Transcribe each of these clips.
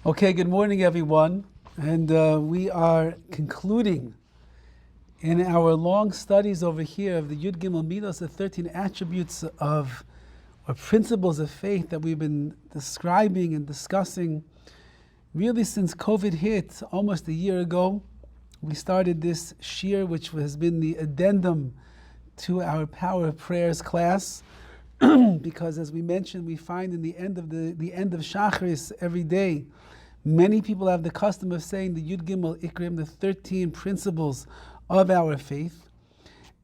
Okay, good morning, everyone. And we are concluding in our long studies over here of the Yud Gimel Midos, the 13 attributes of, or principles of faith that we've been describing and discussing really since COVID hit almost a year ago. We started this shir, which has been the addendum to our Power of Prayers class, because as we mentioned, we find in the end of the end of Shacharis every day, many people have the custom of saying the Yud Gimel Ikrim, the 13 principles of our faith.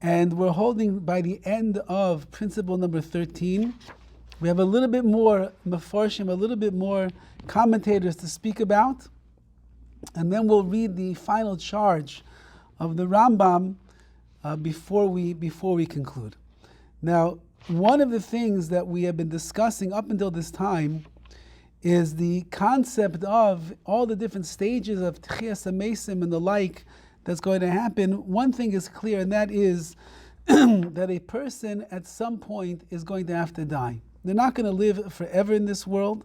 And we're holding by the end of principle number 13. We have a little bit more mefarshim, a little bit more commentators to speak about. And then we'll read the final charge of the Rambam before we conclude. Now, one of the things that we have been discussing up until this time is the concept of all the different stages of Tchias HaMesim and the like that's going to happen. One thing is clear, and that is that a person at some point is going to have to die. They're not going to live forever in this world,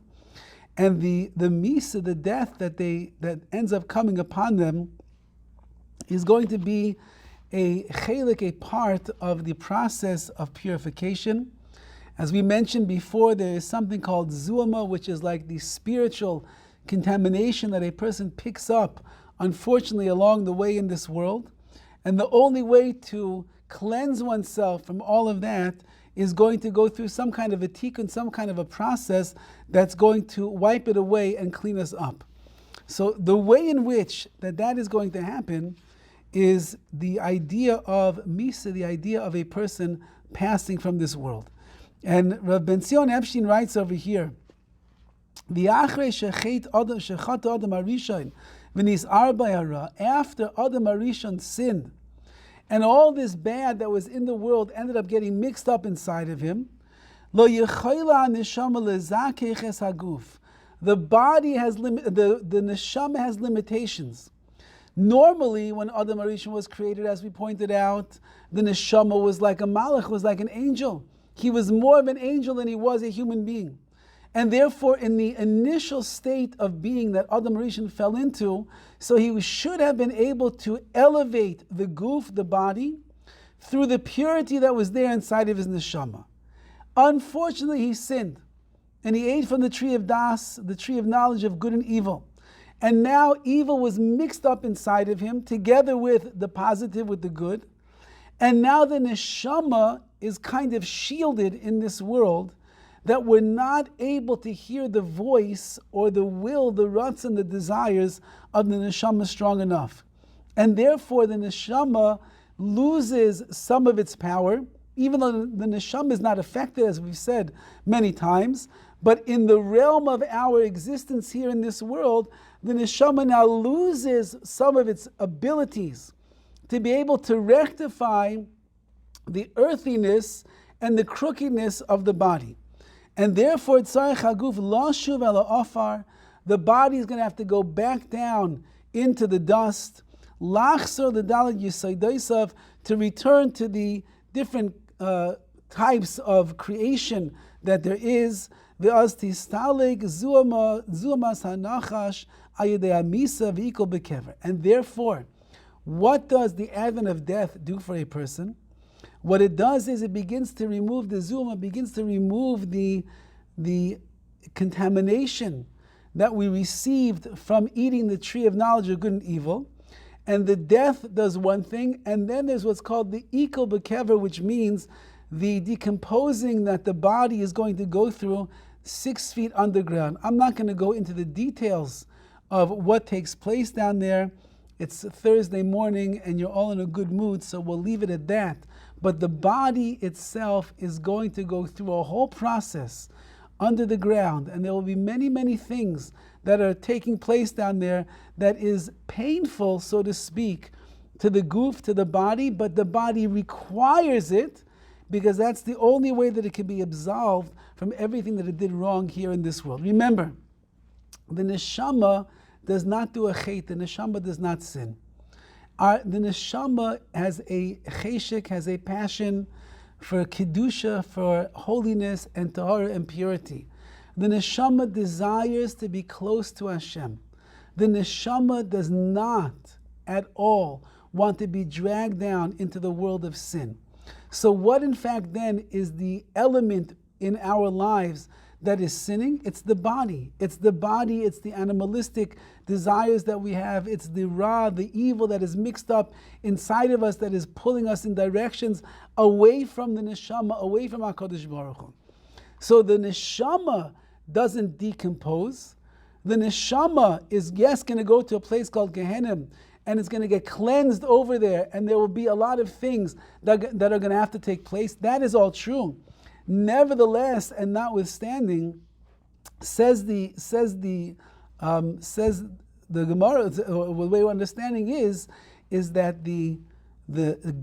and the misa, the death that ends up coming upon them, is going to be a chelik, a part of the process of purification. As we mentioned before, there is something called zuama, which is like the spiritual contamination that a person picks up, unfortunately, along the way in this world. And the only way to cleanse oneself from all of that is going to go through some kind of a tikkun, some kind of a process that's going to wipe it away and clean us up. So the way in which that is going to happen is the idea of misa, the idea of a person passing from this world. And Rav Ben Zion Epstein writes over here, after Adam HaRishon sinned, and all this bad that was in the world ended up getting mixed up inside of him, the body has the neshama has limitations. Normally, when Adam HaRishon was created, as we pointed out, the neshama was like a malach, was like an angel. He was more of an angel than he was a human being. And therefore, in the initial state of being that Adam HaRishon fell into, so he should have been able to elevate the goof, the body, through the purity that was there inside of his neshama. Unfortunately, he sinned. And he ate from the tree of das, the tree of knowledge of good and evil. And now evil was mixed up inside of him, together with the positive, with the good. And now the neshama is kind of shielded in this world, that we're not able to hear the voice or the will, the ruts and the desires of the neshama strong enough. And therefore the neshama loses some of its power, even though the neshama is not affected, as we've said many times. But in the realm of our existence here in this world, the neshama now loses some of its abilities to be able to rectify the earthiness and the crookedness of the body. And therefore, the body is going to have to go back down into the dust, to return to the different types of creation that there is. And therefore, what does the advent of death do for a person? What it does is it begins to remove the zuma, begins to remove the contamination that we received from eating the tree of knowledge of good and evil. And the death does one thing, and then there's what's called the ikol bekever, which means the decomposing that the body is going to go through 6 feet underground. I'm not going to go into the details of what takes place down there. It's Thursday morning and you're all in a good mood, so we'll leave it at that. But the body itself is going to go through a whole process under the ground, and there will be many, many things that are taking place down there that is painful, so to speak, to the goof, to the body, but the body requires it because that's the only way that it can be absolved from everything that it did wrong here in this world. Remember, the neshama does not do a chet, the neshama does not sin. The neshama has a cheshek, has a passion for kedusha, for holiness and tahara and purity. The neshama desires to be close to Hashem. The neshama does not at all want to be dragged down into the world of sin. So what in fact then is the element in our lives that is sinning? It's the body. It's the body, it's the animalistic desires that we have. It's the ra, the evil that is mixed up inside of us that is pulling us in directions away from the neshama, away from HaKadosh Baruch Hu. So the neshama doesn't decompose. The neshama is, yes, going to go to a place called Gehenna, and it's going to get cleansed over there, and there will be a lot of things that are going to have to take place. That is all true. Nevertheless, and notwithstanding, says the Gemara, the way of understanding is that the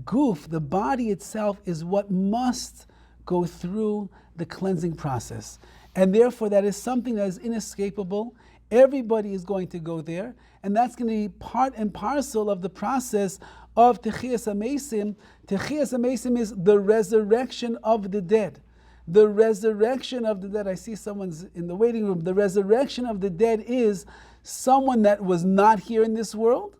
goof, the body itself, is what must go through the cleansing process, and therefore that is something that is inescapable. Everybody is going to go there, and that's going to be part and parcel of the process of Techiyas HaMeisim. Techiyas HaMeisim is the resurrection of the dead. The resurrection of the dead. I see someone's in the waiting room. The resurrection of the dead is someone that was not here in this world,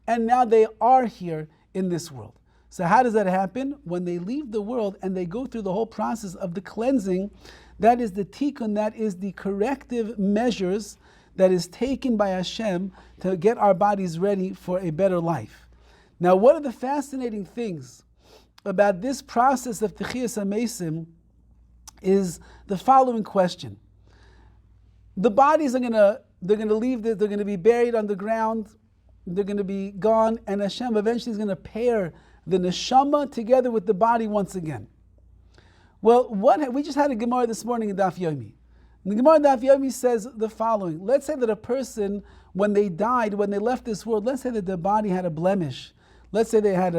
and now they are here in this world. So how does that happen? When they leave the world and they go through the whole process of the cleansing, that is the tikkun, that is the corrective measures that is taken by Hashem to get our bodies ready for a better life. Now, one of the fascinating things about this process of Techiyas HaMeisim is the following question. The bodies they're gonna leave this, they're gonna be buried underground, they're gonna be gone, and Hashem eventually is gonna pair the neshama together with the body once again. Well, we just had a Gemara this morning in Daf Yomi. The Gemara in Daf Yomi says the following. Let's say that a person, when they died, when they left this world, let's say that their body had a blemish. Let's say they had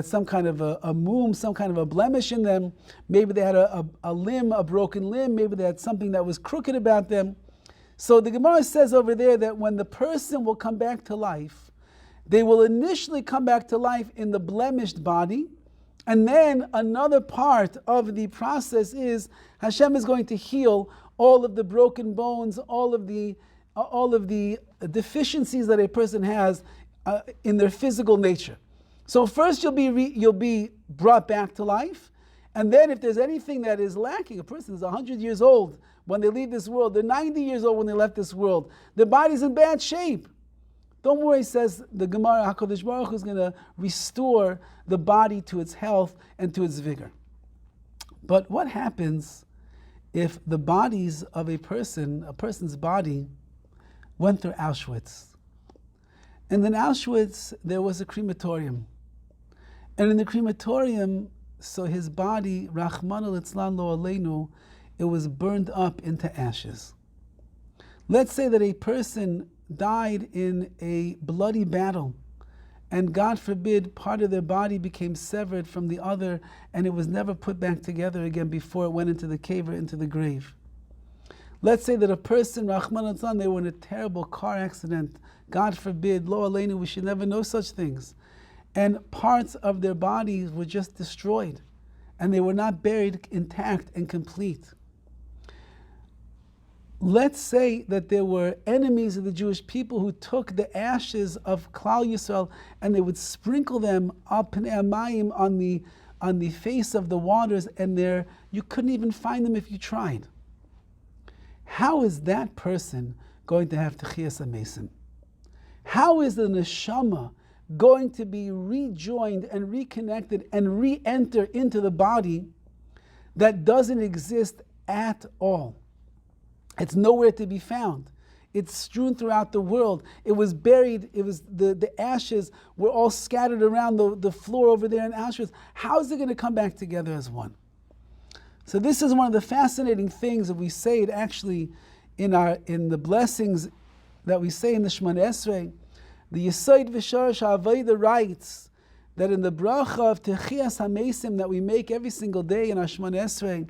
some kind of a mum, some kind of a blemish in them. Maybe they had a limb, a broken limb. Maybe they had something that was crooked about them. So the Gemara says over there that when the person will come back to life, they will initially come back to life in the blemished body, and then another part of the process is Hashem is going to heal all of the broken bones, all of the deficiencies that a person has in their physical nature. So first you'll be brought back to life, and then if there's anything that is lacking, a person is 100 years old when they leave this world, they're 90 years old when they left this world, their body's in bad shape. Don't worry, says the Gemara, HaKadosh Baruch Hu is going to restore the body to its health and to its vigor. But what happens if the bodies of a person's body went through Auschwitz? And in Auschwitz, there was a crematorium. And in the crematorium, so his body, Rachmana litzlan lo aleinu, it was burned up into ashes. Let's say that a person died in a bloody battle, and God forbid, part of their body became severed from the other, and it was never put back together again before it went into the cave or into the grave. Let's say that a person, Rahman al, they were in a terrible car accident, God forbid, lo aleinu, we should never know such things, and parts of their bodies were just destroyed, and they were not buried intact and complete. Let's say that there were enemies of the Jewish people who took the ashes of Klal Yisrael and they would sprinkle them up in Amayim on the face of the waters, and you couldn't even find them if you tried. How is that person going to have Techiyas HaMeisim? How is the neshama going to be rejoined and reconnected and re-enter into the body that doesn't exist at all? It's nowhere to be found. It's strewn throughout the world. It was buried. It was the ashes were all scattered around the floor over there in Auschwitz. How is it going to come back together as one? So this is one of the fascinating things that we say it actually in the blessings that we say in the Shemona Esrei. The Yesod V'Sharash HaAvayda writes that in the bracha of Techiyas HaMeisim that we make every single day in our Shemona Esrei,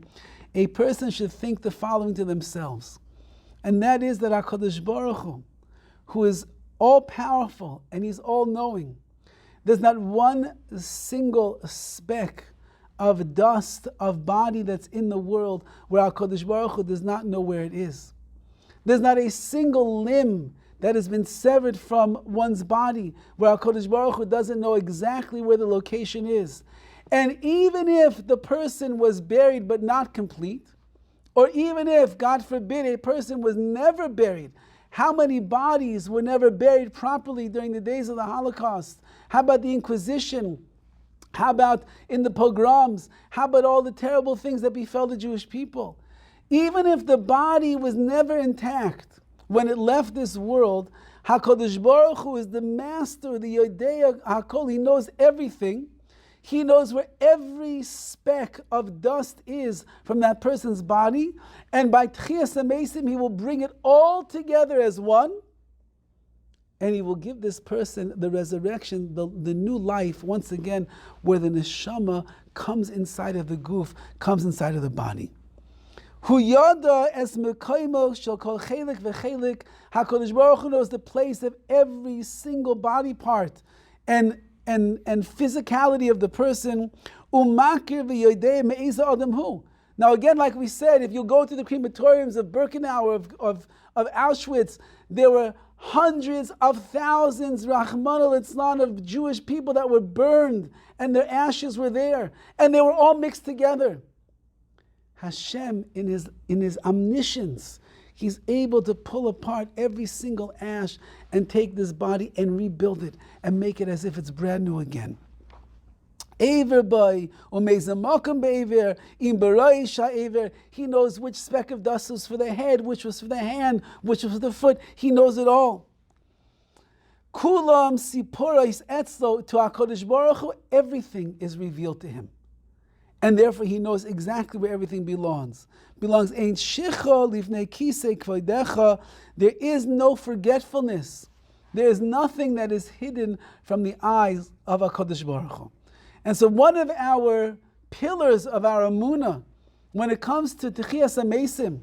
a person should think the following to themselves, and that is that HaKadosh Baruch Hu, who is all-powerful and He's all-knowing, there's not one single speck of dust, of body that's in the world where HaKadosh Baruch Hu does not know where it is. There's not a single limb that has been severed from one's body where HaKadosh Baruch Hu doesn't know exactly where the location is. And even if the person was buried but not complete, or even if, God forbid, a person was never buried, how many bodies were never buried properly during the days of the Holocaust? How about the Inquisition? How about in the pogroms? How about all the terrible things that befell the Jewish people? Even if the body was never intact when it left this world, HaKadosh Baruch Hu is the master, the Yodea HaKol. He knows everything. He knows where every speck of dust is from that person's body. And by Tchias HaMeisim, He will bring it all together as one. And He will give this person the resurrection, the new life, once again, where the neshama comes inside of the goof, comes inside of the body. Hu yada es mekaymo shel kol chelik v'chelik. HaKadosh Baruch Hu knows the place of every single body part and physicality of the person. Umakir v'yodei me'iza adam hu. Now again, like we said, if you go to the crematoriums of Birkenau, of Auschwitz, there were hundreds of thousands, Rahman al-Islam, of Jewish people that were burned, and their ashes were there, and they were all mixed together. Hashem, in his omniscience, He's able to pull apart every single ash and take this body and rebuild it and make it as if it's brand new again. Aver by umezamakam be'aver im barai sha'aver. He knows which speck of dust was for the head, which was for the hand, which was for the foot. He knows it all. Kulam sipurais etzlo, to HaKadosh Baruch Hu, everything is revealed to Him. And therefore He knows exactly where everything belongs. Ein shicha livnei kisei kvodecha. There is no forgetfulness. There is nothing that is hidden from the eyes of HaKadosh Baruch Hu. And so one of our pillars of our Emunah, when it comes to Tchias HaMeisim,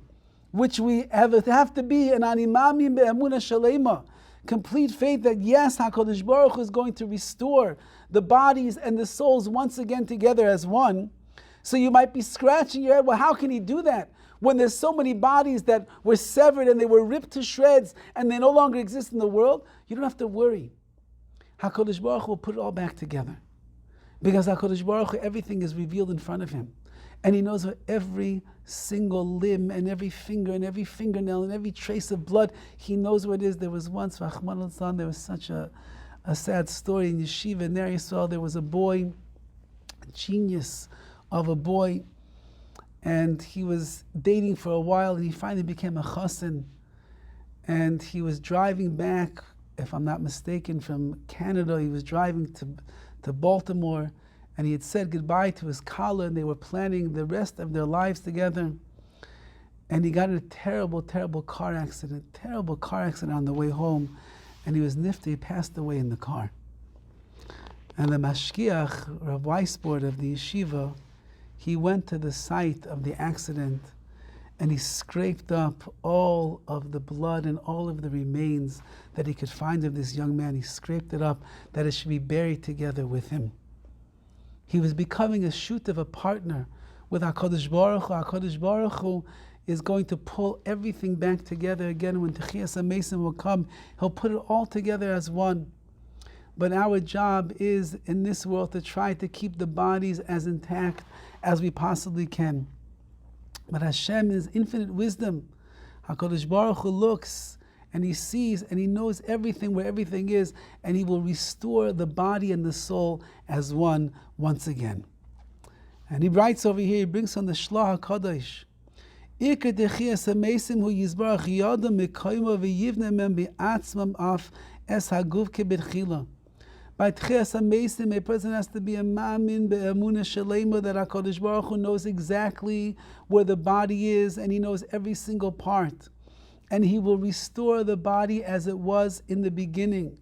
which we have to be an animamim be'emunah shalema, complete faith that yes, HaKadosh Baruch Hu is going to restore the bodies and the souls once again together as one. So you might be scratching your head, well, how can He do that? When there's so many bodies that were severed and they were ripped to shreds and they no longer exist in the world, you don't have to worry. HaKadosh Baruch Hu will put it all back together. Because HaKadosh Baruch Hu, everything is revealed in front of Him. And He knows where every single limb and every finger and every fingernail and every trace of blood, He knows where it is. There was once, Rahman al-Islam, there was such a sad story in Yeshiva in Ner Yisrael. There was a boy, a genius of a boy, and he was dating for a while, and he finally became a chassan. And he was driving back, if I'm not mistaken, from Canada. He was driving to Baltimore, and he had said goodbye to his kala, and they were planning the rest of their lives together. And he got in a terrible, terrible car accident on the way home, and he was nifty, he passed away in the car. And the mashkiach, Rav Weisbord of the yeshiva, he went to the site of the accident, and he scraped up all of the blood and all of the remains that he could find of this young man. He scraped it up that it should be buried together with him. He was becoming a shutav, a partner with HaKadosh Baruch Hu. HaKadosh Baruch Hu is going to pull everything back together again. When Tchias HaMeisim will come, He'll put it all together as one. But our job is in this world to try to keep the bodies as intact as we possibly can. But Hashem is infinite wisdom. HaKadosh Baruch Hu looks and He sees and He knows everything, where everything is, and He will restore the body and the soul as one once again. And he writes over here, he brings on the Shlah HaKadosh, Ikar Tchias HaMeisim hu yizbarach yadam mekayma v'yivne mem be'atzmam af es haguf kebetchila. By Tchias HaMeisim, a person has to be a ma'amin be'emunah shalema, that HaKadosh Baruch Hu knows exactly where the body is, and He knows every single part. And He will restore the body as it was in the beginning.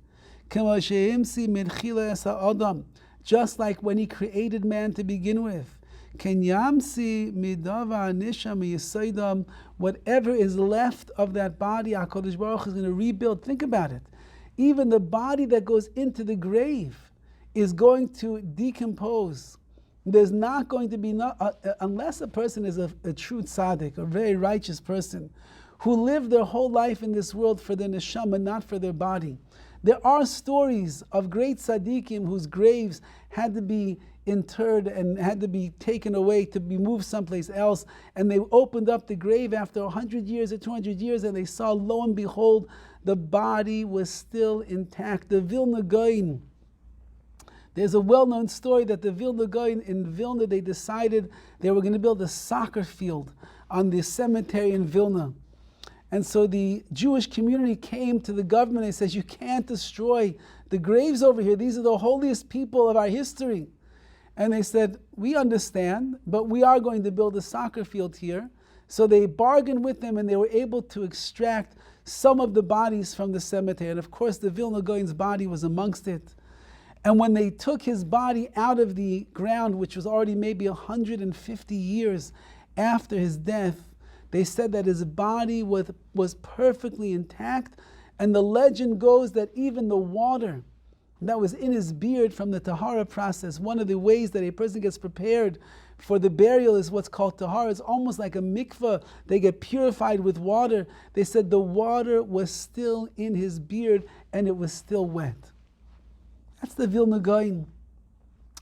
Just like when He created man to begin with. Whatever is left of that body, HaKadosh Baruch Hu is going to rebuild. Think about it. Even the body that goes into the grave is going to decompose there's not going to be, unless a person is a true tzaddik, a very righteous person, who lived their whole life in this world for their neshama, not for their body. There are stories of great tzaddikim whose graves had to be interred and had to be taken away to be moved someplace else, and they opened up the grave after 100 years or 200 years, and they saw, lo and behold, the body was still intact. The Vilna Gaon, there's a well-known story that the Vilna Gaon in Vilna, they decided they were going to build a soccer field on the cemetery in Vilna. And so the Jewish community came to the government and says, you can't destroy the graves over here. These are the holiest people of our history. And they said, we understand, but we are going to build a soccer field here. So they bargained with them, and they were able to extract some of the bodies from the cemetery. And of course, the Vilna Gaon's body was amongst it. And when they took his body out of the ground, which was already maybe 150 years after his death, they said that his body was perfectly intact. And the legend goes that even the water that was in his beard from the tahara process, one of the ways that a person gets prepared for the burial is what's called tahara. It's almost like a mikveh. They get purified with water. They said the water was still in his beard and it was still wet. That's the Vilna Gaon.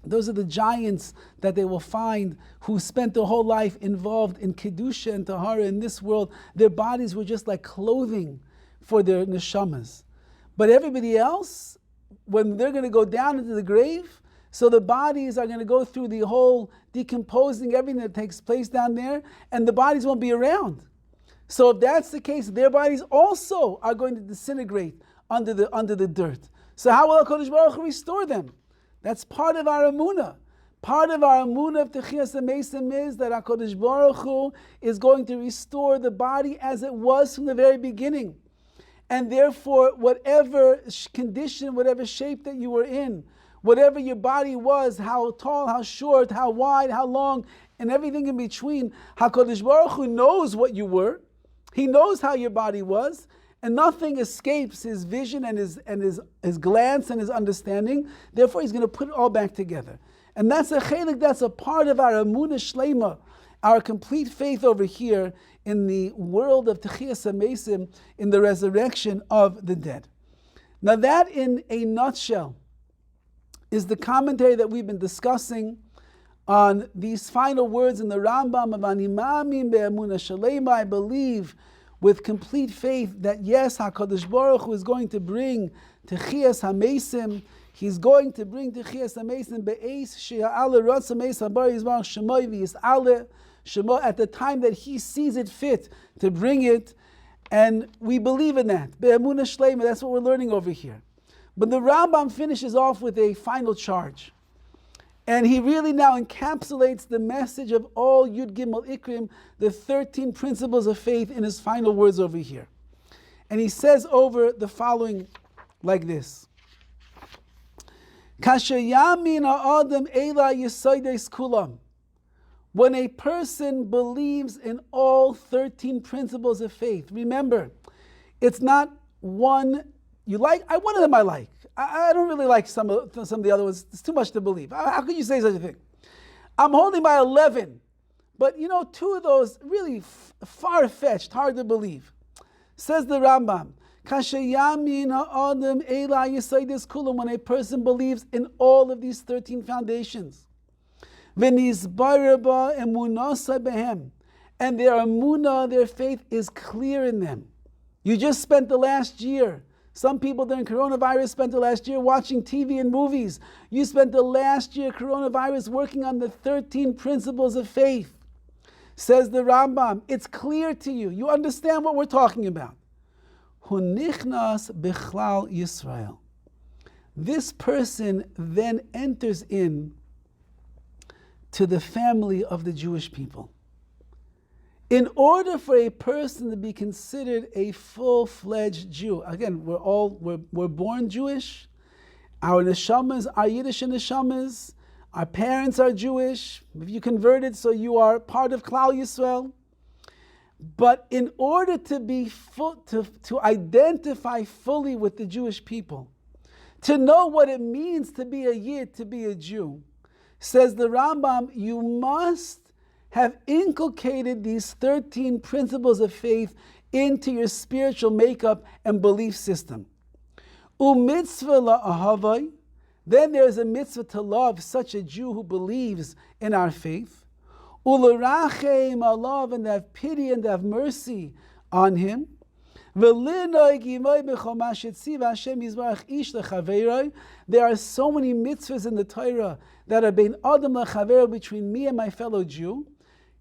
Those are the giants that they will find who spent their whole life involved in Kedusha and Tahara in this world. Their bodies were just like clothing for their neshamas. But everybody else, when they're going to go down into the grave, so the bodies are going to go through the whole decomposing, everything that takes place down there, and the bodies won't be around. So if that's the case, their bodies also are going to disintegrate under the dirt. So how will HaKadosh Baruch Hu restore them? That's part of our Emunah. Part of our Emunah of Techiyas HaMeisim is that HaKadosh Baruch Hu is going to restore the body as it was from the very beginning. And therefore, whatever condition, whatever shape that you were in, whatever your body was, how tall, how short, how wide, how long, and everything in between, HaKadosh Baruch Hu knows what you were. He knows how your body was. And nothing escapes his vision and his glance and his understanding. Therefore, he's going to put it all back together. And that's a chelik, that's a part of our Emunah Shleima, our complete faith over here in the world of Techiyas HaMeisim, in the resurrection of the dead. Now that in a nutshell is the commentary that we've been discussing on these final words in the Rambam of Ani Ma'amin be'emunah shleima. I believe with complete faith that yes, HaKadosh Baruch Hu is going to bring Techiyas HaMeisim. He's going to bring Techiyas HaMeisim be'eis she'a'ale ratzah meis habar yizbarach shemoi v'yis'ale shemo at the time that he sees it fit to bring it. And we believe in that. Be'emunah shleima, that's what we're learning over here. But the Rambam finishes off with a final charge. And he really now encapsulates the message of all Yud Gimel Ikrim, the 13 principles of faith, in his final words over here. And he says over the following like this. Kasher yamin ha'adam ela yesaydes kulam. When a person believes in all 13 principles of faith, remember, it's not one you like. One of them I like. I don't really like some of the other ones. It's too much to believe. How could you say such a thing? I'm holding by 11, but two of those really far-fetched, hard to believe. Says the Rambam, when a person believes in all of these 13 foundations, and their emunah, their faith is clear in them. You just spent the last year. Some people during coronavirus spent the last year watching TV and movies. You spent the last year, coronavirus, working on the 13 principles of faith. Says the Rambam, it's clear to you. You understand what we're talking about. Hunichnas bichlal Yisrael. This person then enters in to the family of the Jewish people. In order for a person to be considered a full-fledged Jew, again, we're born Jewish. Our neshamas are Yiddish neshamas. Our parents are Jewish. If you converted, so you are part of Klal Yisrael. But in order to be to identify fully with the Jewish people, to know what it means to be a Yid, to be a Jew, Says the Rambam, you must have inculcated these 13 principles of faith into your spiritual makeup and belief system. U'mitzvah la'ahavai, then there's a mitzvah to love such a Jew who believes in our faith. U'lerachem alav, and to have pity and to have mercy on him. There are so many mitzvahs in the Torah that are bein adam lachavero, between me and my fellow Jew.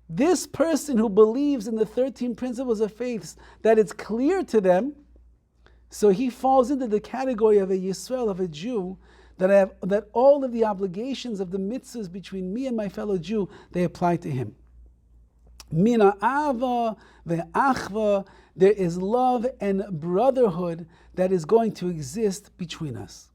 This person who believes in the 13 principles of faith, that it's clear to them, so he falls into the category of a Yisrael, of a Jew, that all of the obligations of the mitzvahs between me and my fellow Jew, they apply to him. Mina ava ve'achva, there is love and brotherhood that is going to exist between us.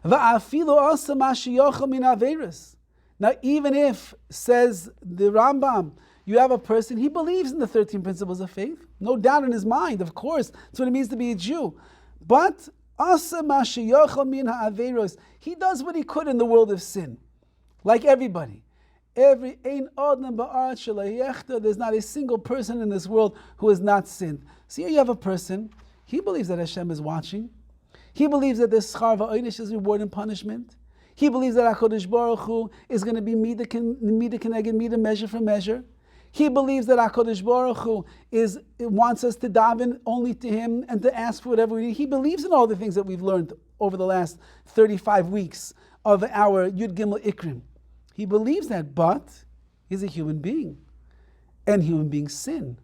Va'afilu asa ma sheyochel min averos. Now, even if, says the Rambam, you have a person, he believes in the 13 principles of faith, no doubt in his mind, of course, that's what it means to be a Jew. But asa ma sheyochel min ha'averos, he does what he could in the world of sin, like everybody. There's not a single person in this world who has not sinned. So here you have a person, he believes that Hashem is watching. He believes that there's schar va'onish, is reward and punishment. He believes that HaKadosh Baruch Hu is going to be mida keneged mida, measure for measure. He believes that HaKadosh Baruch Hu wants us to daven only to Him and to ask for whatever we need. He believes in all the things that we've learned over the last 35 weeks of our Yud Gimel Ikrim. He believes that, but he's a human being, and human beings sin.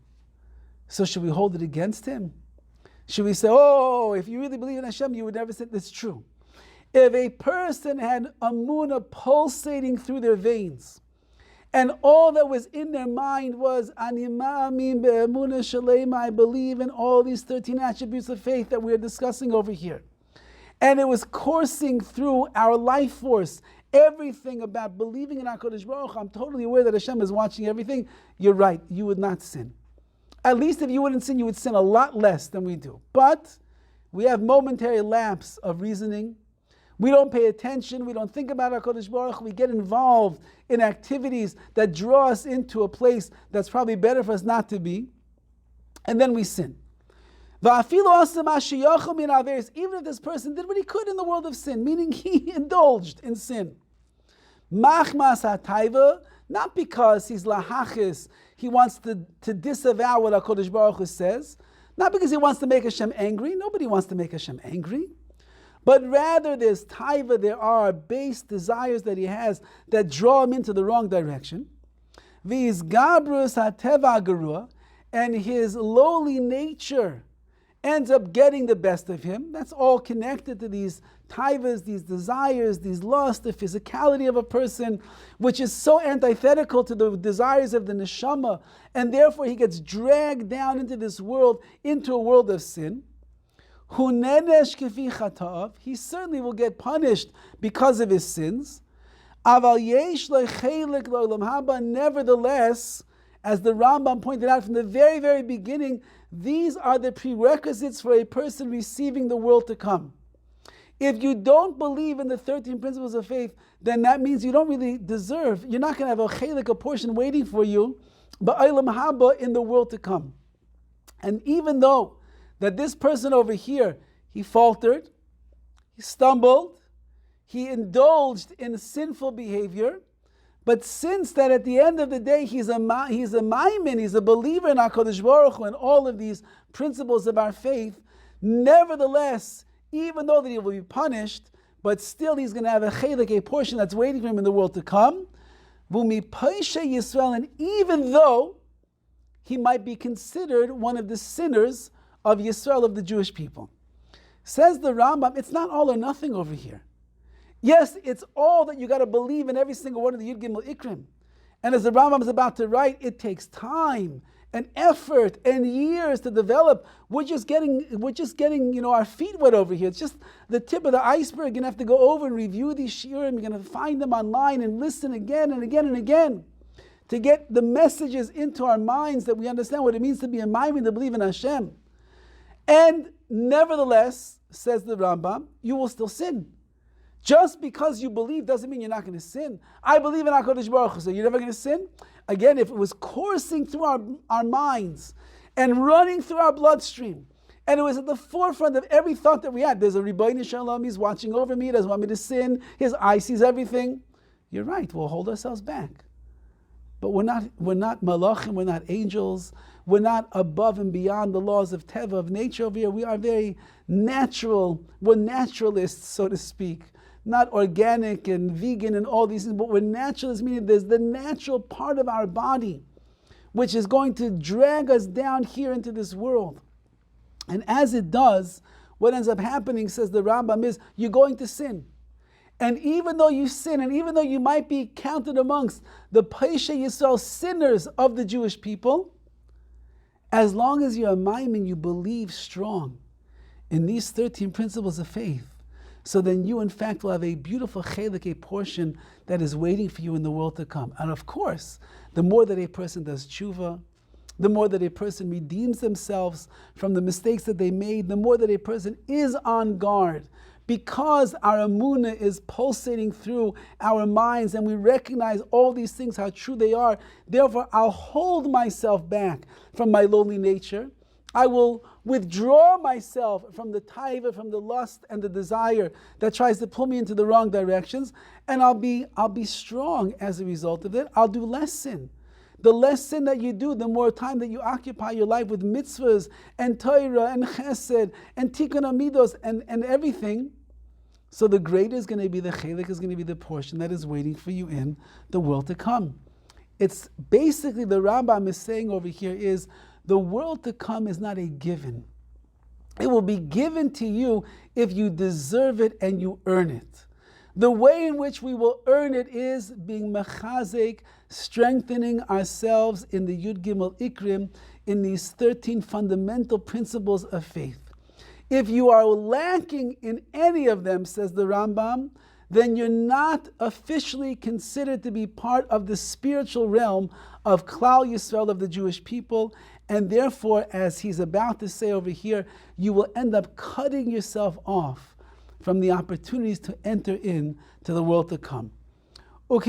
So should we hold it against him? Should we say, oh, if you really believe in Hashem, you would never sin? That's true. If a person had Emunah pulsating through their veins, and all that was in their mind was, Ani ma'amin be'emunah shalema, I believe in all these 13 attributes of faith that we're discussing over here, and it was coursing through our life force, everything about believing in HaKadosh Baruch Hu, I'm totally aware that Hashem is watching everything, you're right, you would not sin. At least if you wouldn't sin, you would sin a lot less than we do. But we have momentary lapse of reasoning. We don't pay attention, we don't think about HaKadosh Baruch Hu, we get involved in activities that draw us into a place that's probably better for us not to be, and then we sin. Even if this person did what he could in the world of sin, meaning he indulged in sin. Machmas hataiva, not because he's lahachis, he wants to disavow what HaKadosh Baruch Hu says, not because he wants to make Hashem angry, nobody wants to make Hashem angry, but rather there's taiva, there are base desires that he has that draw him into the wrong direction. Viz gabrus hateva garua, and his lowly nature ends up getting the best of him. That's all connected to these taivas, these desires, these lusts, the physicality of a person, which is so antithetical to the desires of the neshama, and therefore he gets dragged down into this world, into a world of sin. He certainly will get punished because of his sins. Nevertheless, as the Rambam pointed out from the very, very beginning, these are the prerequisites for a person receiving the world to come. If you don't believe in the 13 principles of faith, then that means you don't really deserve, you're not going to have a chelik, a portion waiting for you, but Eilam Haba in the world to come. And even though that this person over here, he faltered, he stumbled, he indulged in sinful behavior, but since that at the end of the day he's a maimin, he's a believer in HaKadosh Baruch Hu and all of these principles of our faith, nevertheless, even though that he will be punished, but still he's going to have a chelik, a portion that's waiting for him in the world to come. And even though he might be considered one of the sinners of Yisrael, of the Jewish people. Says the Rambam, it's not all or nothing over here. Yes, it's all that you got to believe in every single one of the Yud Gimel Ikrim. And as the Rambam is about to write, it takes time and effort and years to develop. We're just getting, our feet wet over here. It's just the tip of the iceberg. You're going to have to go over and review these shiurim. You're going to find them online and listen again and again and again to get the messages into our minds that we understand what it means to be a maimin, to believe in Hashem. And nevertheless, says the Rambam, you will still sin. Just because you believe doesn't mean you're not going to sin. I believe in HaKadosh Baruch Hu, so you're never going to sin? Again, if it was coursing through our minds and running through our bloodstream, and it was at the forefront of every thought that we had, there's a Ribono Shel Olam, he's watching over me, he doesn't want me to sin, his eye sees everything. You're right, we'll hold ourselves back. But we're not malachim, we're not angels, we're not above and beyond the laws of teva, of nature over here. We are very natural, we're naturalists, so to speak. Not organic and vegan and all these things, but we're naturalists, meaning there's the natural part of our body which is going to drag us down here into this world. And as it does, what ends up happening, says the Rambam, is you're going to sin. And even though you sin, and even though you might be counted amongst the Paisha Yisrael sinners of the Jewish people, as long as you're a maimon, you believe strong in these 13 principles of faith, so then you in fact will have a beautiful chelik, a portion that is waiting for you in the world to come. And of course, the more that a person does tshuva, the more that a person redeems themselves from the mistakes that they made, the more that a person is on guard, because our Emunah is pulsating through our minds and we recognize all these things, how true they are. Therefore, I'll hold myself back from my lowly nature. I will withdraw myself from the taiva, from the lust and the desire that tries to pull me into the wrong directions, and I'll be strong as a result of it. I'll do less sin. The less sin that you do, the more time that you occupy your life with mitzvahs and Torah and chesed and tikkun amidos and everything. So the greater is going to be the chelik, is going to be the portion that is waiting for you in the world to come. It's basically, the Rambam is saying over here is, the world to come is not a given. It will be given to you if you deserve it and you earn it. The way in which we will earn it is being mechazek, strengthening ourselves in the Yud Gimel Ikrim, in these 13 fundamental principles of faith. If you are lacking in any of them, says the Rambam, then you're not officially considered to be part of the spiritual realm of Klal Yisrael, of the Jewish people, and therefore, as he's about to say over here, you will end up cutting yourself off from the opportunities to enter in to the world to come. When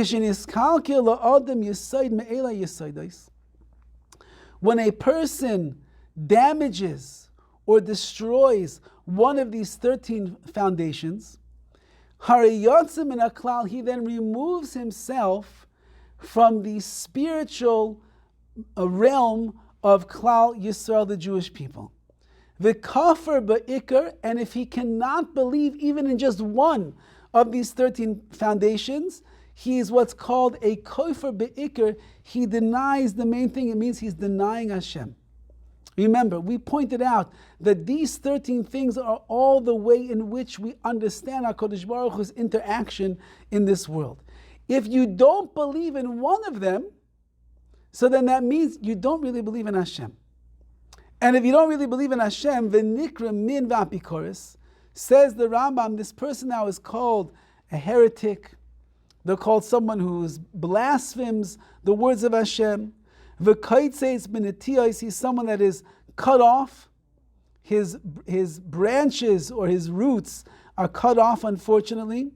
a person damages or destroys one of these 13 foundations, he then removes himself from the spiritual realm of Klal Yisrael, the Jewish people. The kafir ba'ikr, and if he cannot believe even in just one of these 13 foundations, he is what's called a kafir ba'ikr. He denies the main thing. It means he's denying Hashem. Remember, we pointed out that these 13 things are all the way in which we understand HaKadosh Baruch Hu's interaction in this world. If you don't believe in one of them, so then that means you don't really believe in Hashem. And if you don't really believe in Hashem, v'nikra min v'apikoris, says the Rambam, this person now is called a heretic. They're called someone who blasphemes the words of Hashem. V'kaitzeis b'netiyos, he's someone that is cut off. His branches or his roots are cut off, unfortunately.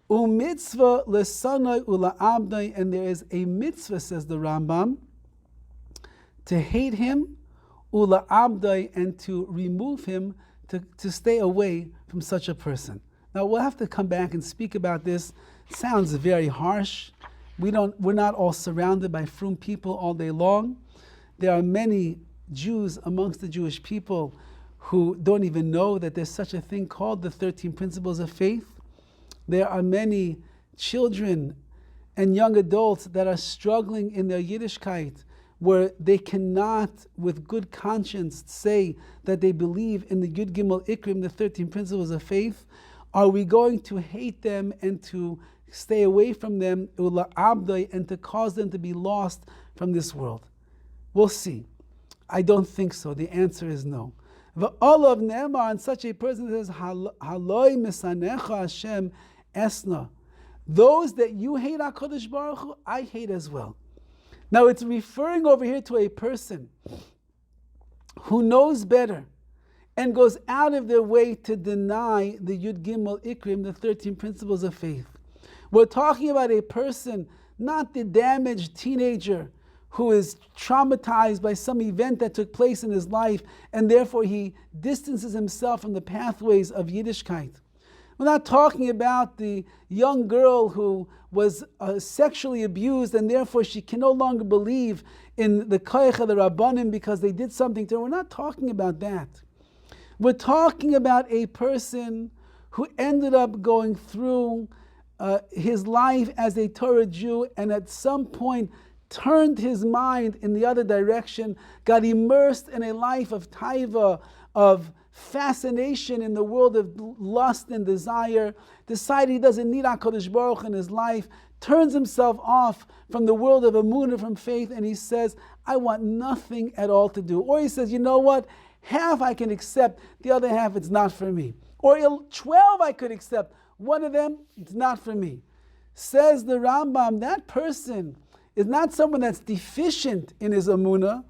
U'mitzvah l'sanai ula'abdai, and there is a mitzvah, says the Rambam, to hate him, ula'abdai, and to remove him, to stay away from such a person. Now we'll have to come back and speak about this. It sounds very harsh. We're not all surrounded by frum people all day long. There are many Jews amongst the Jewish people who don't even know that there's such a thing called the 13 principles of faith. There are many children and young adults that are struggling in their Yiddishkeit, where they cannot, with good conscience, say that they believe in the Yud Gimel Ikrim, the 13 principles of faith. Are we going to hate them and to stay away from them, and to cause them to be lost from this world? We'll see. I don't think so. The answer is no. V'olav ne'emar, and such a person says, Haloi misanecha Hashem esna. Those that you hate HaKadosh Baruch Hu, I hate as well. Now it's referring over here to a person who knows better and goes out of their way to deny the Yud Gimel Ikrim, the 13 principles of faith. We're talking about a person, not the damaged teenager who is traumatized by some event that took place in his life, and therefore he distances himself from the pathways of Yiddishkeit. We're not talking about the young girl who was sexually abused, and therefore she can no longer believe in the koyach of the Rabbanim because they did something to her. We're not talking about that. We're talking about a person who ended up going through his life as a Torah Jew, and at some point turned his mind in the other direction, got immersed in a life of taiva, of fascination in the world of lust and desire, decided he doesn't need HaKadosh Baruch Hu in his life, turns himself off from the world of Emunah, from faith, and he says, I want nothing at all to do. Or he says, you know what, half I can accept, the other half it's not for me. Or 12 I could accept, one of them, it's not for me. Says the Rambam, that person is not someone that's deficient in his Emunah.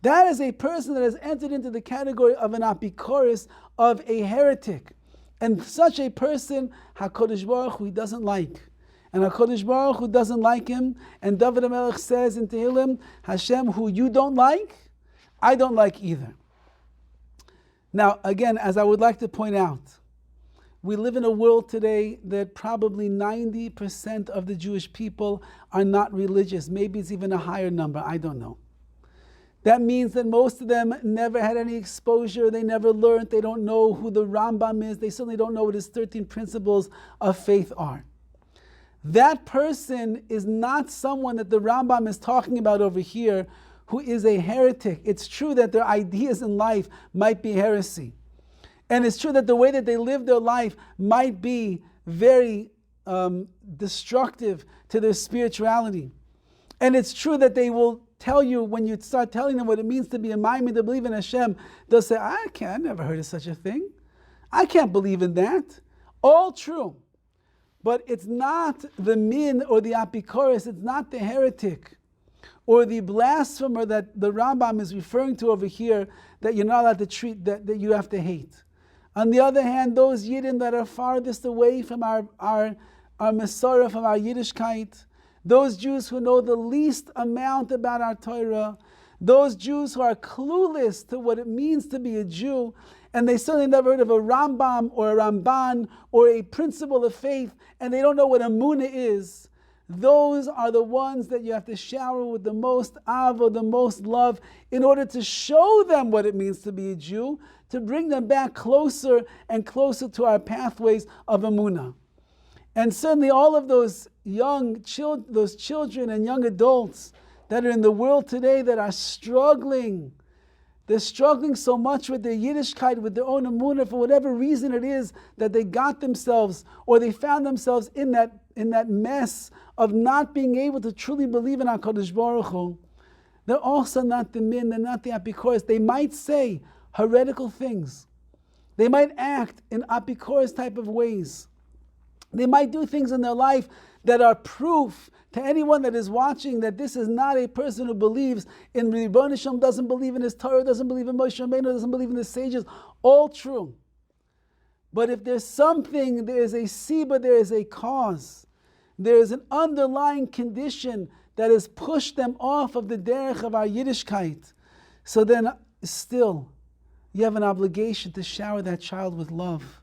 That is a person that has entered into the category of an apikoris, of a heretic. And such a person, HaKadosh Baruch Hu, he doesn't like. And HaKadosh Baruch Hu doesn't like him. And Dovid HaMelech says in Tehillim, Hashem, who you don't like, I don't like either. Now, again, as I would like to point out, we live in a world today that probably 90% of the Jewish people are not religious. Maybe it's even a higher number, I don't know. That means that most of them never had any exposure, they never learned, they don't know who the Rambam is, they certainly don't know what his 13 principles of faith are. That person is not someone that the Rambam is talking about over here who is a heretic. It's true that their ideas in life might be heresy. And it's true that the way that they live their life might be very destructive to their spirituality. And it's true that they will tell you, when you start telling them what it means to be a Maimon, to believe in Hashem, they'll say, I never heard of such a thing. I can't believe in that. All true. But it's not the min or the apikoris, it's not the heretic or the blasphemer that the Rambam is referring to over here that you're not allowed to treat, that you have to hate. On the other hand, those Yidden that are farthest away from our Masorah, from our Yiddishkeit, those Jews who know the least amount about our Torah, those Jews who are clueless to what it means to be a Jew, and they certainly never heard of a Rambam or a Ramban or a principle of faith, and they don't know what Emunah is, those are the ones that you have to shower with the most ava, the most love, in order to show them what it means to be a Jew, to bring them back closer and closer to our pathways of Emunah. And certainly all of those those children and young adults that are in the world today that are struggling, they're struggling so much with their Yiddishkeit, with their own Emunah, for whatever reason it is that they got themselves, or they found themselves in that mess of not being able to truly believe in HaKadosh Baruch Hu. They're also not the min, they're not the apikoros. They might say heretical things. They might act in apikoros type of ways. They might do things in their life that are proof to anyone that is watching that this is not a person who believes in Rebbeinu Shalom, doesn't believe in his Torah, doesn't believe in Moshe Rabbeinu, doesn't believe in the sages. All true. But if there's something, there is a siba, there is a cause. There is an underlying condition that has pushed them off of the derech of our Yiddishkeit. So then still, you have an obligation to shower that child with love.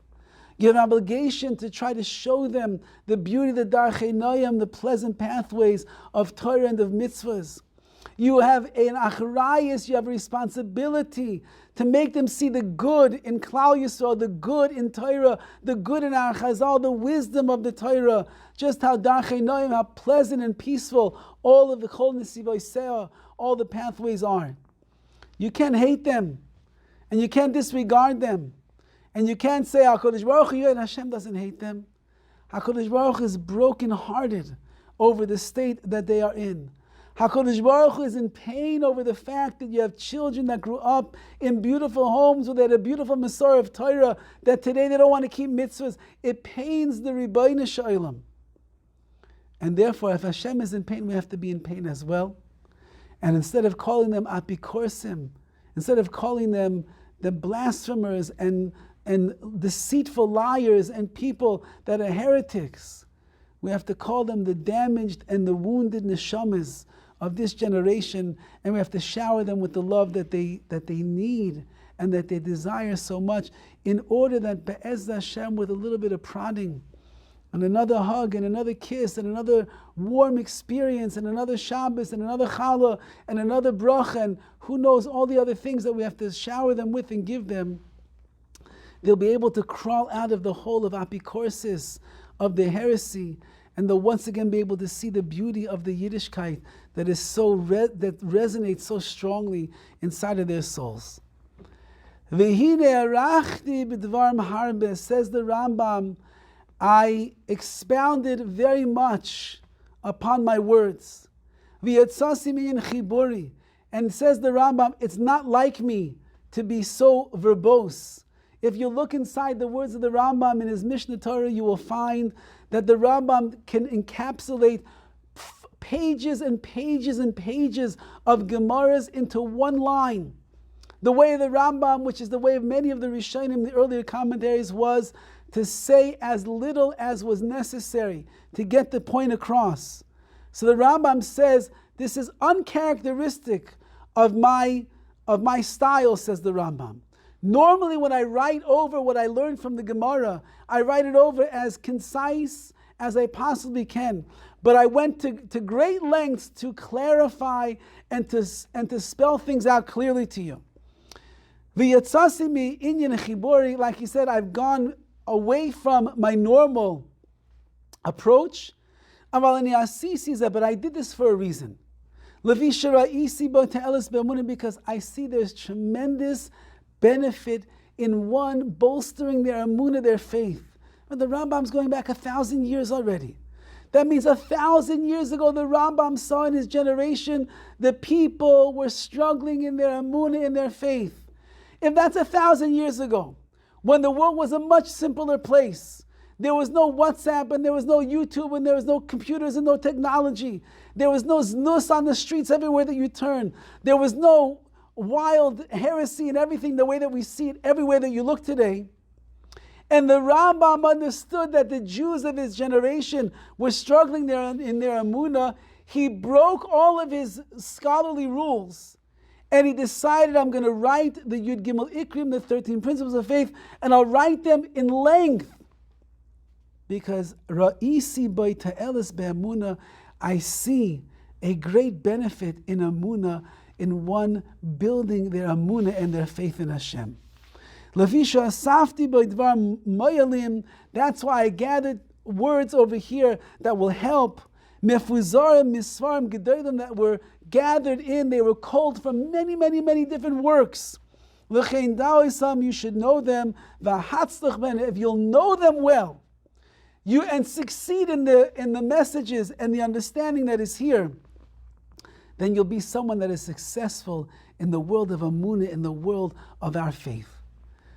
You have an obligation to try to show them the beauty, the darchei noyam, the pleasant pathways of Torah and of mitzvahs. You have an achrayus, you have a responsibility to make them see the good in Klal Yisrael, the good in Torah, the good in our Chazal, the wisdom of the Torah, just how darchei noyam, how pleasant and peaceful all of the Chol Nesivos Seah, all the pathways are. You can't hate them, and you can't disregard them. And you can't say HaKadosh Baruch Hu, and Hashem doesn't hate them. HaKadosh Baruch Hu is brokenhearted over the state that they are in. HaKadosh Baruch Hu is in pain over the fact that you have children that grew up in beautiful homes where they had a beautiful Masorah of Torah, that today they don't want to keep mitzvahs. It pains the Rebbeinu Shalom. And therefore, if Hashem is in pain, we have to be in pain as well. And instead of calling them apikorsim, instead of calling them the blasphemers and deceitful liars and people that are heretics. We have to call them the damaged and the wounded neshamas of this generation, and we have to shower them with the love that they need and that they desire so much, in order that Be'ez Hashem, with a little bit of prodding and another hug and another kiss and another warm experience and another Shabbos and another Challah and another bracha and who knows all the other things that we have to shower them with and give them, they'll be able to crawl out of the hole of apikorsis, of the heresy, and they'll once again be able to see the beauty of the Yiddishkeit that is that resonates so strongly inside of their souls. V'hine arachti b'dvar harbe, says the Rambam, I expounded very much upon my words. V'yatzasi min chiburi, and says the Rambam, it's not like me to be so verbose. If you look inside the words of the Rambam in his Mishnah Torah, you will find that the Rambam can encapsulate pages and pages and pages of Gemaras into one line. The way of the Rambam, which is the way of many of the Rishonim, the earlier commentaries, was to say as little as was necessary to get the point across. So the Rambam says, this is uncharacteristic of my style, says the Rambam. Normally when I write over what I learned from the Gemara, I write it over as concise as I possibly can. But I went to great lengths to clarify and to spell things out clearly to you. V'yatzasimi inyan chibori, like he said, I've gone away from my normal approach. But I did this for a reason. Because I see there's tremendous benefit in one bolstering their emunah, their faith. But the Rambam's going back 1,000 years already. That means 1,000 years ago, the Rambam saw in his generation the people were struggling in their emunah, in their faith. If that's 1,000 years ago, when the world was a much simpler place, there was no WhatsApp and there was no YouTube and there was no computers and no technology. There was no znus on the streets everywhere that you turn. There was no wild heresy and everything the way that we see it everywhere that you look today. And the Rambam understood that the Jews of his generation were struggling in their emunah. He broke all of his scholarly rules and he decided, I'm going to write the Yud Gimel Ikrim, the 13 Principles of Faith, and I'll write them in length. Because Ra'isi by Ta'elis be'emunah, I see a great benefit in emunah, in one building their emunah and their faith in Hashem. Lafisha asafti b'dvar moyalim. That's why I gathered words over here that will help. Mefuzarim misvarim gedolim, that were gathered in. They were culled from many, many, many different works. L'chein daoisam, you should know them. V'hatzlach ben, if you'll know them well, you and succeed in the messages and the understanding that is here, then you'll be someone that is successful in the world of emunah, in the world of our faith.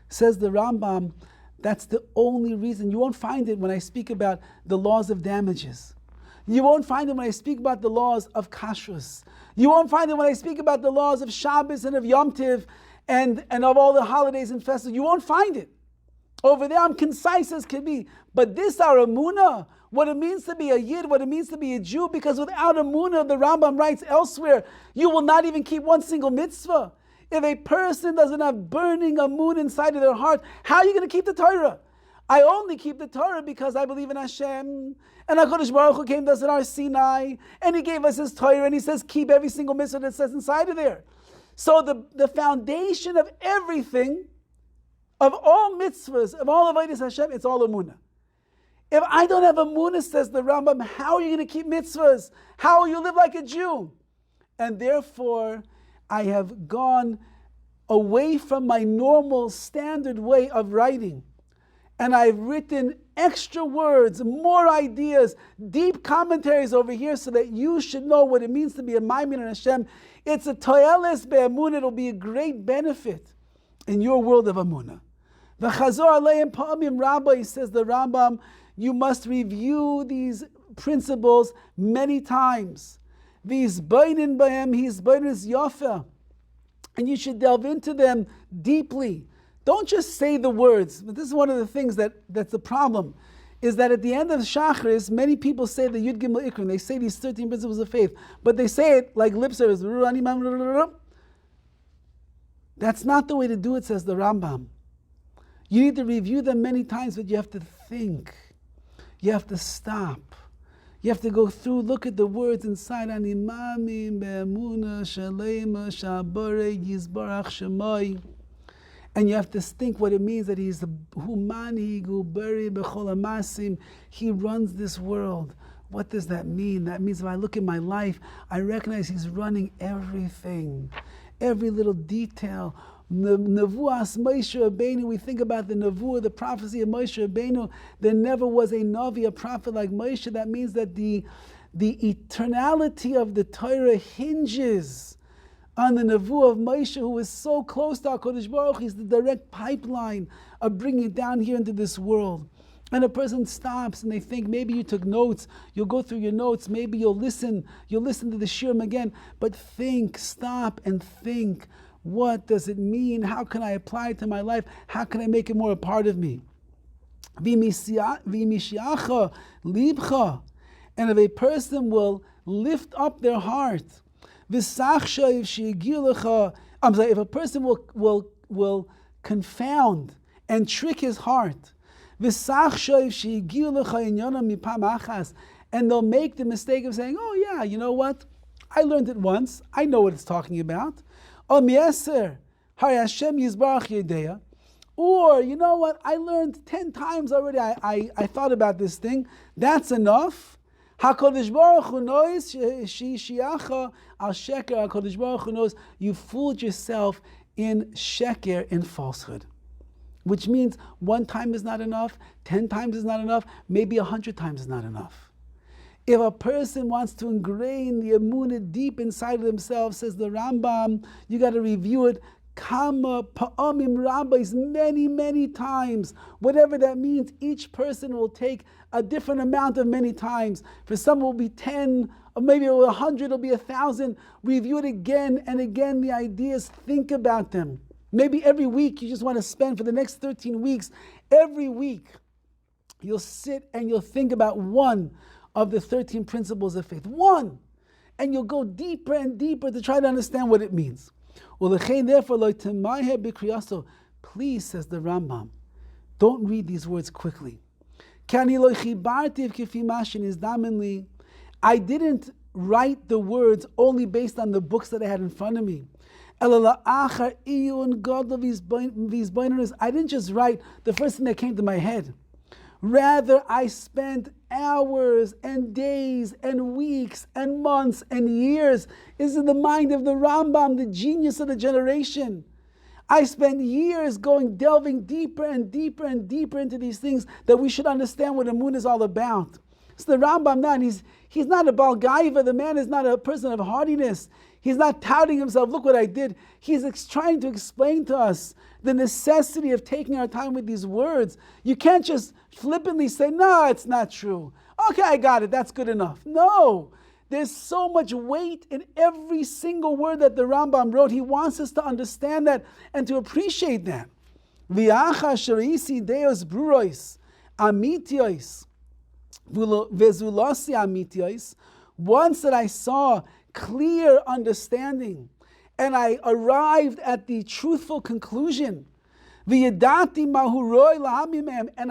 Says the Rambam, that's the only reason. You won't find it when I speak about the laws of damages. You won't find it when I speak about the laws of kashrus. You won't find it when I speak about the laws of Shabbos and of Yom Tiv and of all the holidays and festivals. You won't find it. Over there I'm concise as can be. But this, our emunah, what it means to be a Yid, what it means to be a Jew, because without emunah, the Rambam writes elsewhere, you will not even keep one single mitzvah. If a person doesn't have burning emunah inside of their heart, how are you going to keep the Torah? I only keep the Torah because I believe in Hashem. And HaKadosh Baruch Hu came to us at our Sinai, and He gave us His Torah, and He says, keep every single mitzvah that says inside of there. So the foundation of everything, of all mitzvahs, of all avodas Hashem, it's all emunah. If I don't have emunah, says the Rambam, how are you going to keep mitzvahs? How will you live like a Jew? And therefore, I have gone away from my normal standard way of writing. And I've written extra words, more ideas, deep commentaries over here so that you should know what it means to be a Maimin and Hashem. It's a toyeles be'emunah. It'll be a great benefit in your world of emunah. V'chazor aleim pa'amim Rabbi, says the Rambam, you must review these principles many times. These bainin b'hem, his bainin is yafa. and you should delve into them deeply. Don't just say the words. But this is one of the things that's the problem, is that at the end of Shachris, many people say the Yud Gimel Ikrim. They say these 13 principles of faith, but they say it like lip service. That's not the way to do it, says the Rambam. You need to review them many times, but you have to think. You have to stop. You have to go through, look at the words inside. Animamim be'emunah shalema shabare yizbarach shemai. And you have to think what it means that he's the humani guberi bechol amasim. He runs this world. What does that mean? That means if I look at my life, I recognize he's running everything, every little detail. Nevuas Moshe Rabbeinu, we think about the Nevuah, the prophecy of Moshe Rabbeinu. There never was a Navi, a prophet like Moshe. That means that the eternality of the Torah hinges on the Nevuah of Moshe, who is so close to HaKadosh Baruch Hu. He's the direct pipeline of bringing it down here into this world. And a person stops and they think, maybe you took notes, you'll go through your notes, maybe you'll listen to the shiurim again, but think, stop and think. What does it mean? How can I apply it to my life? How can I make it more a part of me? V'mishiacha libcha. And if a person will lift up their heart, if a person will confound and trick his heart, and they'll make the mistake of saying, oh yeah, you know what? I learned it once. I know what it's talking about. Or, you know what, I learned 10 times already, I thought about this thing, that's enough. HaKadosh Baruch Hu knows, HaKadosh Baruch Hu knows you fooled yourself in sheker, in falsehood. Which means 1 time is not enough, 10 times is not enough, maybe 100 times is not enough. If a person wants to ingrain the Emunah deep inside of themselves, says the Rambam, you got to review it. Kama pa'amim rabbis, many, many times. Whatever that means, each person will take a different amount of many times. For some it will be 10, or maybe 100, it'll be 1,000. Review it again and again, the ideas, think about them. Maybe every week you just want to spend for the next 13 weeks, every week you'll sit and you'll think about one of the 13 principles of faith. One! And you'll go deeper and deeper to try to understand what it means. Therefore, please, says the Rambam, don't read these words quickly. I didn't write the words only based on the books that I had in front of me. I didn't just write the first thing that came to my head. Rather, I spent hours and days and weeks and months and years. This is the mind of the Rambam, the genius of the generation. I spent years delving deeper and deeper and deeper into these things that we should understand what Emunah is all about. So the Rambam now, he's not a Baal Gaiva. The man is not a person of haughtiness. He's not touting himself, look what I did. He's trying to explain to us the necessity of taking our time with these words. You can't just flippantly say, no, it's not true. Okay, I got it, that's good enough. No, there's so much weight in every single word that the Rambam wrote. He wants us to understand that and to appreciate that. V'acha sharisi deos brurois amitios vezulasi amitios. Once that I saw clear understanding, and I arrived at the truthful conclusion. And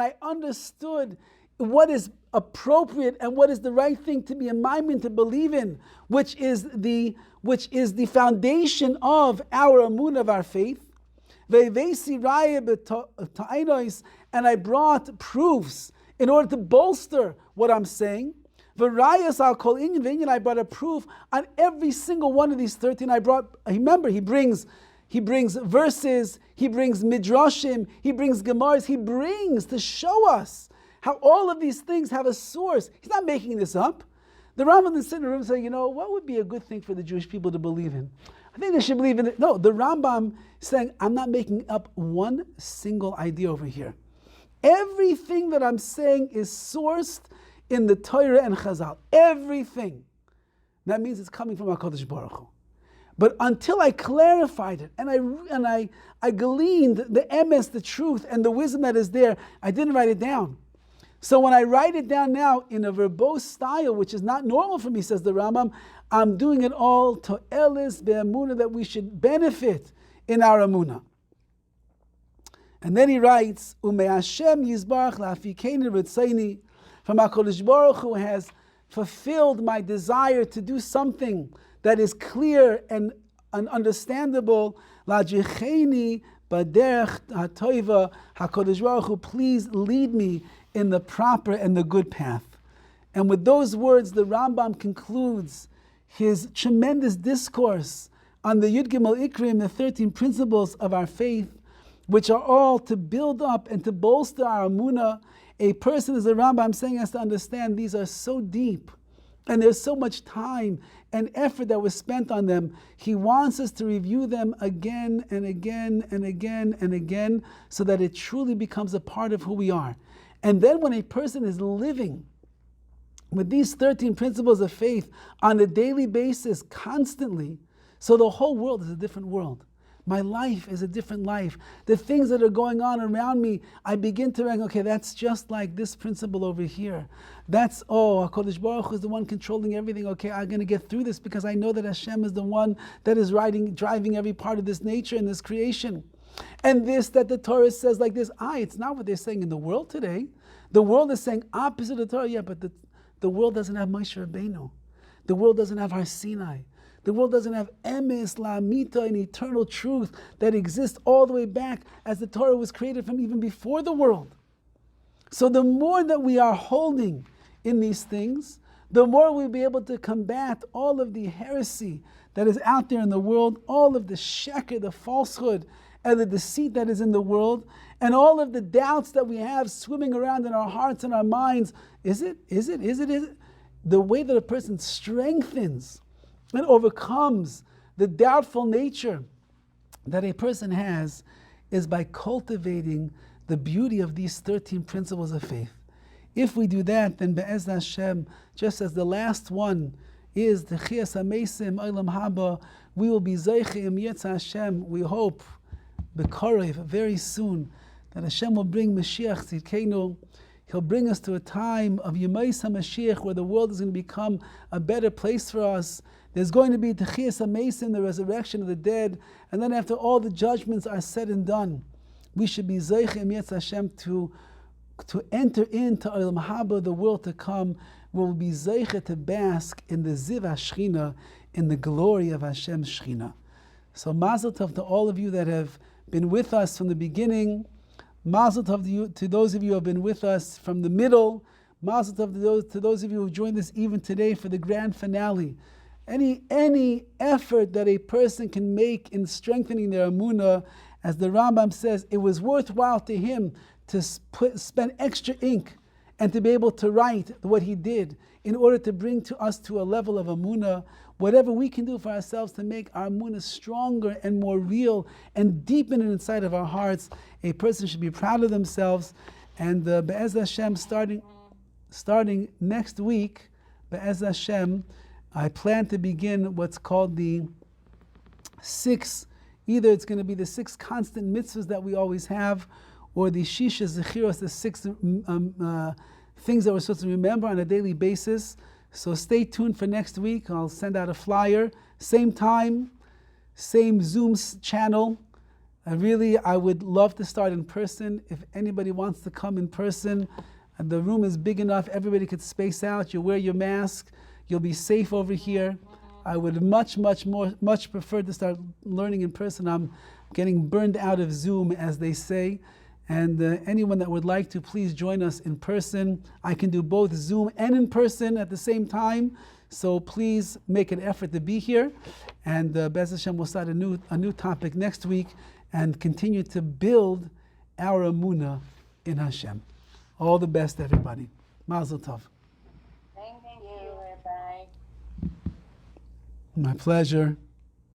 I understood what is appropriate and what is the right thing to be in mind to believe in, which is the foundation of our Emunah, of our faith. And I brought proofs in order to bolster what I'm saying. I brought a proof on every single one of these 13. Remember, he brings verses, he brings midrashim, he brings gemaras, he brings to show us how all of these things have a source. He's not making this up. The Rambam is sitting in the room saying, what would be a good thing for the Jewish people to believe in? I think they should believe in it. No, the Rambam is saying, I'm not making up one single idea over here. Everything that I'm saying is sourced in the Torah and Chazal. Everything. That means it's coming from HaKadosh Baruch Hu. But until I clarified it and I gleaned the emes, the truth, and the wisdom that is there, I didn't write it down. So when I write it down now in a verbose style, which is not normal for me, says the Rambam, I'm doing it all to elis be'emunah, that we should benefit in our emunah. And then he writes, Ume Hashem yizbarach la'afikeini ritzaini, from HaKadosh Baruch Hu has fulfilled my desire to do something that is clear and understandable. La'jicheni baderech hatoiva, HaKadosh Baruch Hu, please lead me in the proper and the good path. And with those words, the Rambam concludes his tremendous discourse on the Yud Gimel Ikrim, the 13 principles of our faith, which are all to build up and to bolster our emunah. A person, as the Rambam saying, has to understand these are so deep, and there's so much time and effort that was spent on them. He wants us to review them again and again and again and again, so that it truly becomes a part of who we are. And then when a person is living with these 13 principles of faith on a daily basis, constantly, so the whole world is a different world. My life is a different life. The things that are going on around me, I begin to rank, okay, that's just like this principle over here. That's, HaKadosh Baruch Hu is the one controlling everything. Okay, I'm going to get through this because I know that Hashem is the one that is driving every part of this nature and this creation. And this that the Torah says like this, it's not what they're saying in the world today. The world is saying opposite of the Torah, but the world doesn't have Moshe Rabbeinu. The world doesn't have Har Sinai. The world doesn't have emes, la'amita, an eternal truth that exists all the way back as the Torah was created from even before the world. So the more that we are holding in these things, the more we'll be able to combat all of the heresy that is out there in the world, all of the sheker, the falsehood, and the deceit that is in the world, and all of the doubts that we have swimming around in our hearts and our minds. Is it? The way that a person strengthens and overcomes the doubtful nature that a person has is by cultivating the beauty of these 13 principles of faith. If we do that, then Be'ez Hashem, just as the last one is the Chiyas HaMeisim Olam Haba, we will be Zeichim Yetz Hashem, we hope, B'Korev, very soon, that Hashem will bring Mashiach Tzidkenu. He'll bring us to a time of Yemais HaMashiach, where the world is going to become a better place for us. There's going to be Techiyas HaMeisim, the resurrection of the dead, and then after all the judgments are said and done, we should be Zeichim Yetz Hashem to enter into Olam Haba, the world to come, where we'll be Zeichah to bask in the Ziv HaShechina, in the glory of Hashem's Shechina. So Mazel Tov to all of you that have been with us from the beginning. Mazel Tov to those of you who have been with us from the middle. Mazel Tov to those of you who joined us even today for the grand finale. Any effort that a person can make in strengthening their emunah, as the Rambam says, it was worthwhile to him to spend extra ink and to be able to write what he did in order to bring to us to a level of emunah. Whatever we can do for ourselves to make our emunah stronger and more real and deepen it inside of our hearts, a person should be proud of themselves. And Be'ez Hashem, starting next week, Be'ez Hashem, I plan to begin what's called the 6, either it's going to be the 6 constant mitzvahs that we always have, or the Shisha Zechiros, the 6 things that we're supposed to remember on a daily basis. So stay tuned for next week. I'll send out a flyer, same time, same Zoom channel. I would love to start in person. If anybody wants to come in person, the room is big enough, everybody could space out. You wear your mask, you'll be safe over here. I would much prefer to start learning in person. I'm getting burned out of Zoom, as they say. And anyone that would like to, please join us in person. I can do both Zoom and in person at the same time. So please make an effort to be here. And Be'ez Hashem will start a new topic next week and continue to build our emunah in Hashem. All the best, everybody. Mazel Tov. Thank you, Rabbi. My pleasure.